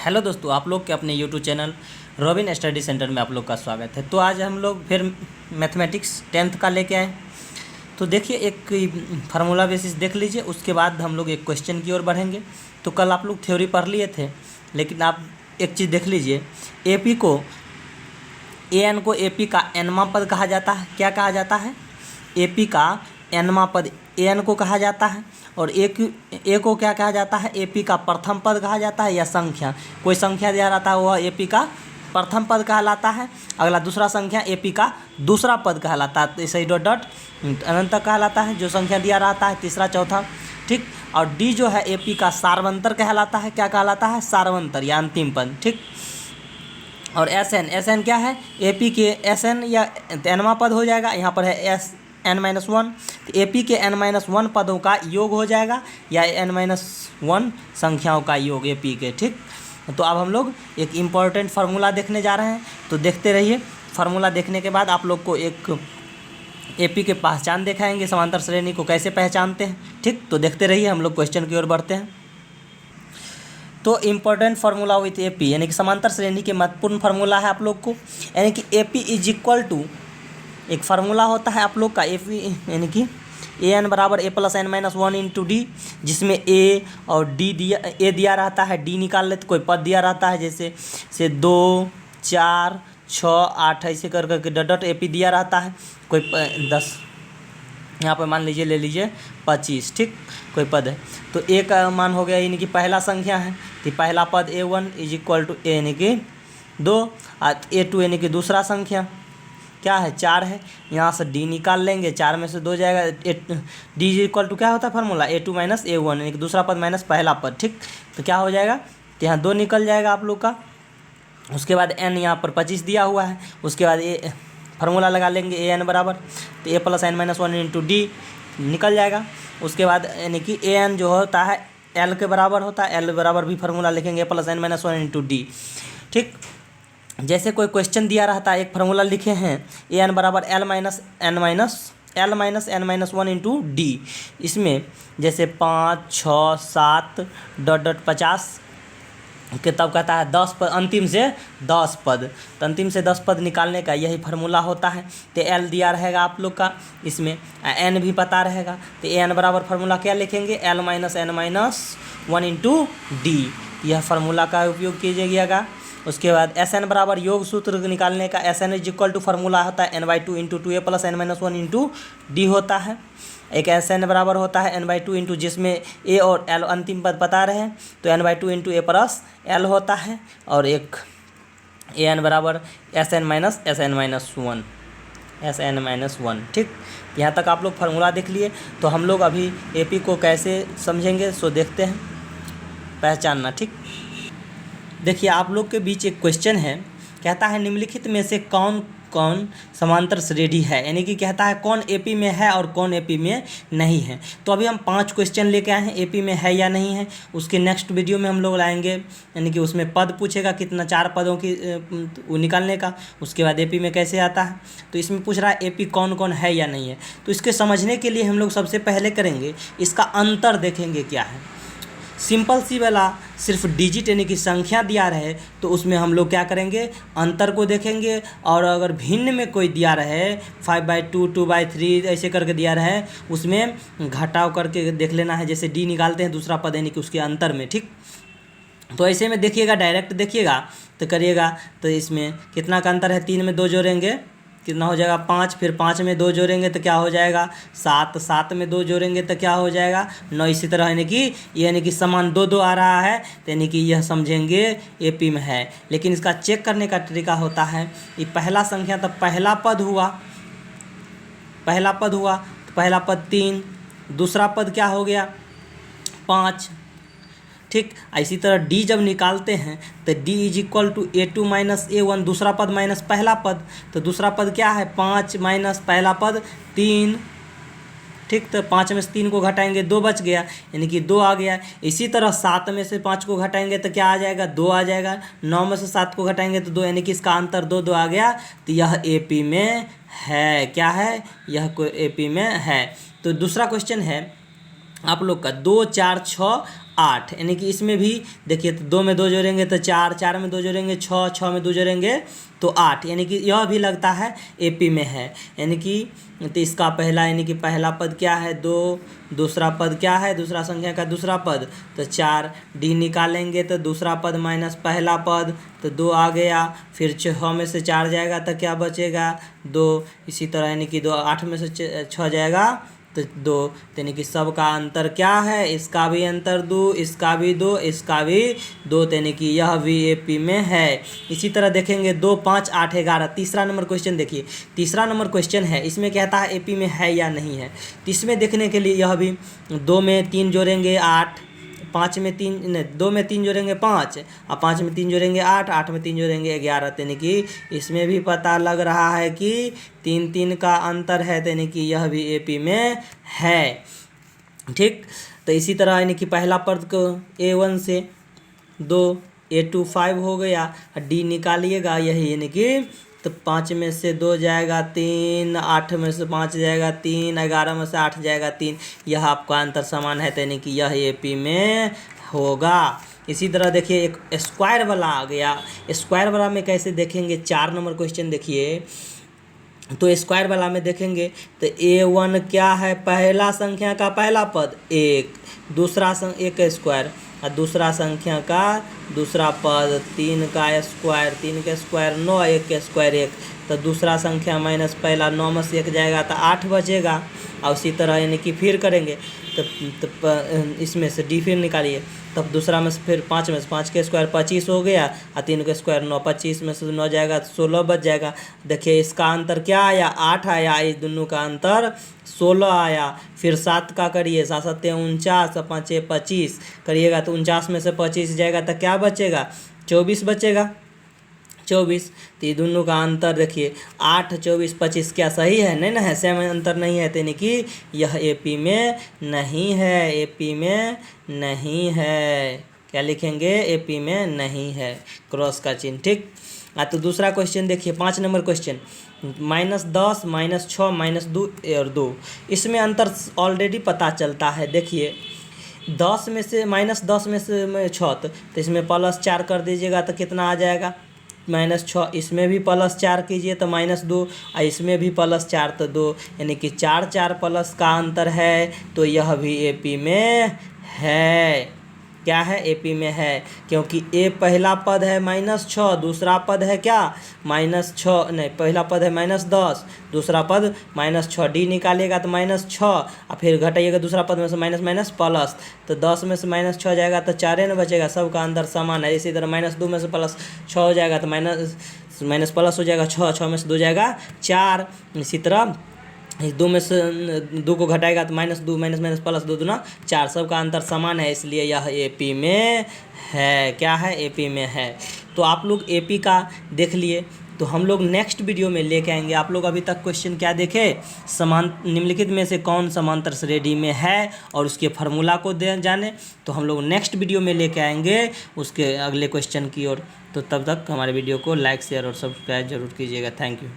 Hello दोस्तों, आप लोग के अपने YouTube channel robin study centre में आप लोग का स्वागत है। तो आज हम लोग फिर मैथमेटिक्स 10th का लेके आए। तो देखिए, एक फार्मूला बेसिस देख लीजिए, उसके बाद हम लोग एक क्वेश्चन की ओर बढ़ेंगे। तो कल आप लोग थ्योरी पढ़ लिए थे, लेकिन आप एक चीज़ देख लीजिए, एपी को एन को एपी का एनवा पद कहा जाता है। क्या कहा जाता है? एपी का एनवा पद एन को कहा जाता है। और ए को क्या कहा जाता है? एपी का प्रथम पद कहा जाता है, या संख्या, कोई संख्या दिया रहता है वह एपी का प्रथम पद कहलाता है। अगला दूसरा संख्या एपी का दूसरा पद कहलाता है, ऐसे ही डॉट डॉट अनंत तक कहलाता है जो संख्या दिया रहता है, तीसरा चौथा, ठीक। और डी जो है एपी का सार्वंतर कहलाता है। क्या कहलाता है? सार्वंतर या अंतिम पद, ठीक। और एस एन क्या है? एपी के एस एन या एनवा पद हो जाएगा। यहाँ पर है एस n-1, तो एपी के n-1 पदों का योग हो जाएगा, या n-1 संख्याओं का योग एपी के, ठीक। तो अब हम लोग एक इम्पॉर्टेंट फार्मूला देखने जा रहे हैं, तो देखते रहिए। फार्मूला देखने के बाद आप लोग को एक एपी के पहचान दिखाएंगे, समांतर श्रेणी को कैसे पहचानते हैं, ठीक। तो देखते रहिए, हम लोग क्वेश्चन की ओर बढ़ते हैं। तो इम्पॉर्टेंट फार्मूला विथ एपी, यानी कि समांतर श्रेणी के महत्वपूर्ण फार्मूला है आप लोग को, यानी कि एपी इज इक्वल टू, एक फार्मूला होता है आप लोग का एपी, यानी कि ए एन बराबर a plus N minus 1 into d, जिसमें ए और डी दिया रहता है, डी निकाल लेते, कोई पद दिया रहता है जैसे से 2, 4, 6, 8 ऐसे कर करके डॉट डॉट एपी दिया रहता है, कोई 10, यहाँ पर मान लीजिए, ले लीजिए 25, ठीक, कोई पद है। तो ए का मान हो गया, यानी कि पहला संख्या है, तो पहला पद A1 इज इक्वल टू ए यानी कि 2, A2 यानी कि दूसरा संख्या क्या है? 4 है। यहाँ से डी निकाल लेंगे, 4 में से 2 जाएगा, डी इज इक्वल टू क्या होता है फार्मूला? A2 माइनस A1, यानी कि दूसरा पद माइनस पहला पद, ठीक। तो क्या हो जाएगा? तो यहाँ 2 निकल जाएगा आप लोग का। उसके बाद एन यहाँ पर 25 दिया हुआ है, उसके बाद ए फार्मूला लगा लेंगे ए एन बराबर, तो a plus N minus 1 into d निकल जाएगा। उसके बाद यानी कि ए एन जो होता है एल के बराबर होता है, एल बराबर भी फार्मूला लिखेंगे, a plus N minus 1 into d, ठीक। जैसे कोई क्वेश्चन दिया रहता है, एक फार्मूला लिखे हैं ए एन बराबर L minus N minus 1 into D. इसमें जैसे 5, 6, 7 डॉट डॉट 50 के तब कहता है 10 पद, अंतिम से 10 पद, तो अंतिम से 10 पद निकालने का यही फार्मूला होता है। तो एल दिया रहेगा आप लोग का, इसमें एन भी पता रहेगा, तो ए एन बराबर फार्मूला क्या लिखेंगे? L minus N minus 1 into D, यह फार्मूला का उपयोग कीजिएगा। उसके बाद एस एन बराबर योग सूत्र निकालने का, S N is equal to formula होता है n/2 into 2a plus N minus 1 into D होता है। एक एस एन बराबर होता है n/2 इंटू, जिसमें ए और एल अंतिम पद पता रहे, तो n/2 इंटू ए प्लस एल होता है। और एक ए एन बराबर एस एन माइनस 1, ठीक। यहाँ तक आप लोग फार्मूला देख लिए। तो हम लोग अभी एपी को कैसे समझेंगे, सो देखते हैं, पहचानना, ठीक। देखिए, आप लोग के बीच एक क्वेश्चन है, कहता है निम्नलिखित में से कौन कौन समांतर श्रेणी है, यानी कि कहता है कौन एपी में है और कौन एपी में नहीं है। तो अभी हम 5 क्वेश्चन लेके आए हैं, एपी में है या नहीं है। उसके नेक्स्ट वीडियो में हम लोग लाएंगे, यानी कि उसमें पद पूछेगा कितना, 4 पदों की वो निकालने का। उसके बाद एपी में कैसे आता है, तो इसमें पूछ रहा है एपी कौन कौन है या नहीं है। तो इसके समझने के लिए हम लोग सबसे पहले करेंगे, इसका अंतर देखेंगे क्या है। सिंपल सी वाला सिर्फ डिजिट यानी कि संख्या दिया रहे, तो उसमें हम लोग क्या करेंगे? अंतर को देखेंगे। और अगर भिन्न में कोई दिया रहे, 5/2, 2/3 ऐसे करके दिया रहे, उसमें घटाव करके देख लेना है। जैसे डी निकालते हैं दूसरा पद, यानी कि उसके अंतर में, ठीक। तो ऐसे में देखिएगा, डायरेक्ट देखिएगा तो करिएगा, तो इसमें कितना का अंतर है? 3 में 2 जोड़ेंगे कितना हो जाएगा? 5, फिर 5 में 2 जोड़ेंगे तो क्या हो जाएगा? 7, 7 में 2 जोड़ेंगे तो क्या हो जाएगा? 9। इसी तरह यानी कि समान 2 2 आ रहा है, तो यानी कि यह समझेंगे एपी में है। लेकिन इसका चेक करने का तरीका होता है, ये पहला संख्या तो पहला पद हुआ, तो पहला पद 3, दूसरा पद क्या हो गया? 5, ठीक। इसी तरह डी जब निकालते हैं तो D is equal to A2 minus A1, दूसरा पद माइनस पहला पद, तो दूसरा पद क्या है? 5 माइनस पहला पद 3, ठीक। तो 5 में से 3 को घटाएंगे, 2 बच गया, यानी कि 2 आ गया। इसी तरह 7 में से 5 को घटाएंगे तो क्या आ जाएगा? 2 आ जाएगा। 9 में से 7 को घटाएंगे तो 2, यानी कि इसका अंतर 2 2 आ गया। तो यह एपी में है। क्या है? यह कोई एपी में है। तो दूसरा क्वेश्चन है आप लोग का 2, 4, 6, 8, यानी कि इसमें भी देखिए तो 2 में 2 जोड़ेंगे तो 4, 4 में 2 जोड़ेंगे 6, 6 में 2 जोड़ेंगे तो 8, यानी कि यह भी लगता है एपी में है। यानी कि तो इसका पहला यानी कि पहला पद क्या है 2, दूसरा पद क्या है दूसरा संख्या का दूसरा पद तो 4, डी निकालेंगे तो दूसरा पद माइनस पहला पद तो 2 आ गया, फिर 6 में से 4 जाएगा तो क्या बचेगा 2, इसी तरह यानी कि 2, 8 में से 6 जाएगा तो 2, यानी कि सब का अंतर क्या है, इसका भी अंतर 2, इसका भी 2, इसका भी 2, यानी कि यह भी एपी में है। इसी तरह देखेंगे 2, 5, 8, 11, तीसरा नंबर क्वेश्चन देखिए, तीसरा नंबर क्वेश्चन है, इसमें कहता है एपी में है या नहीं है। तो इसमें देखने के लिए यह भी 2 में 3 जोड़ेंगे 8, 5 में 3 नहीं 2 में 3 जोड़ेंगे 5 और 5 में 3 जोड़ेंगे 8, 8 में 3 जोड़ेंगे 11, यानी कि इसमें भी पता लग रहा है कि 3 3 का अंतर है, यानी कि यह भी एपी में है। ठीक, तो इसी तरह यानी कि पहला पद को A1 से 2, A2 5 हो गया, डी निकालिएगा यही, यानी कि तो 5 में से 2 जाएगा 3, 8 में से 5 जाएगा 3, 11 में से 8 जाएगा 3, यह आपका अंतर समान है, यानी कि यह एपी में होगा। इसी तरह देखिए एक स्क्वायर वाला आ गया, स्क्वायर वाला में कैसे देखेंगे, 4 नंबर क्वेश्चन देखिए, तो स्क्वायर वाला में देखेंगे तो A1 क्या है, पहला संख्या का पहला पद 1, दूसरा एक का स्क्वायर और दूसरा संख्या का दूसरा पद 3 का स्क्वायर, 3 का स्क्वायर 9, 1 का स्क्वायर 1, तो दूसरा संख्या माइनस पहला 9 में से 1 जाएगा तो 8 बचेगा। और उसी तरह यानी कि फिर करेंगे तो इसमें से डी फिर निकालिए, तब दूसरा में से फिर 5 में से 5 का स्क्वायर 25 हो गया और 3 का स्क्वायर 9, 25 में से 9 जाएगा तो 16 बच जाएगा। देखिए इसका अंतर क्या आया 8 आया, इस दोनों का अंतर 16 आया। फिर 7 का करिए, 7 7 49 और 5 25 करिएगा तो 49 में से 25 जाएगा तो क्या बचेगा 24 बचेगा, 24। तो ये दोनों का अंतर देखिए 8, 24, 25 क्या सही है, नहीं ना है, सेम अंतर नहीं है, यानी कि यह एपी में नहीं है, एपी में नहीं है। क्या लिखेंगे, एपी में नहीं है, क्रॉस का चिन्ह। ठीक, तो दूसरा क्वेश्चन देखिए 5 नंबर क्वेश्चन, -10, -6, -2 और 2, इसमें अंतर ऑलरेडी पता चलता है। देखिए 10 में से -10 में से 6, तो इसमें +4 कर दीजिएगा तो कितना आ जाएगा -6, इसमें भी +4 कीजिए तो -2 और इसमें भी +4 तो 2, यानी कि 4 4 प्लस का अंतर है, तो यह भी एपी में है। क्या है, एपी में है, क्योंकि ए पहला पद है -6, दूसरा पद है क्या -6 नहीं, पहला पद है -10, दूसरा पद -6, डी निकालिएगा तो -6 और फिर घटाइएगा दूसरा पद में से माइनस माइनस प्लस, तो 10 में से -6 जाएगा तो 4 न बचेगा, सब का अंदर समान है। इसी तरह -2 में से +6 हो जाएगा तो माइनस प्लस हो जाएगा 6, 6 में से 2 जाएगा 4। इसी तरह 2 में से 2 को घटाएगा तो -2 माइनस प्लस 2 दूना 4, सब का अंतर समान है, इसलिए यह एपी में है। क्या है, एपी में है। तो आप लोग एपी का देख लिए, तो हम लोग नेक्स्ट वीडियो में लेके आएंगे। आप लोग अभी तक क्वेश्चन क्या देखे, समान निम्नलिखित में से कौन समांतर श्रेणी में है और उसके फार्मूला को जाने, तो हम लोग नेक्स्ट वीडियो में लेके आएंगे उसके अगले क्वेश्चन की ओर। तो तब तक हमारे वीडियो को लाइक शेयर और सब्सक्राइब जरूर कीजिएगा। Thank you.